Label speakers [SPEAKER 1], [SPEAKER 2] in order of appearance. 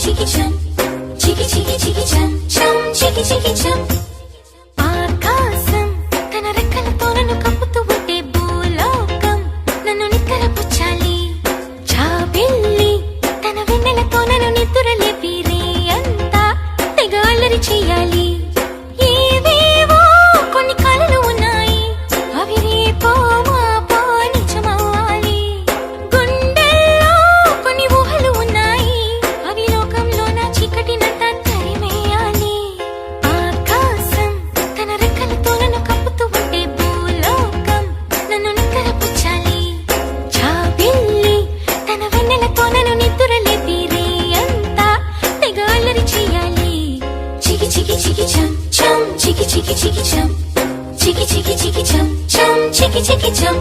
[SPEAKER 1] చికి చం చికి చికి చికి చం చం చికి చికి చం ఆకాశం తన రెక్కలతో నన్ను కప్పుతూ ఉంటే భూలోకం నన్ను నిక్కరపుచ్చాలి చాబిల్లి తన వెన్నెలతో నన్ను నిద్రలేపి రే అంతా తెగ అల్లరి చెయ్యాలి ఏవేవో కొన్ని కలలు ఉన్నాయి అవి రేపో మాపో నిజమవ్వాలి గుండెల్లో కొన్ని ఊహలు ఉన్నాయి అవి లోకంలో నా చీకటినంతా తరిమేయాలి ఆకాశం తన రెక్కలతో నన్ను కప్పుతూ ఉంటే భూలోకం నన్ను నిక్కరపుచ్చాలి చాబిల్లి తన వెన్నెలతో నన్ను నిద్రలేపి రే అంతా తెగ అల్లరి చెయ్యాలి చికి చికి చికి చం చం చికి చికి చికి చం చికి చికి చికి చం చం చికి చికి చం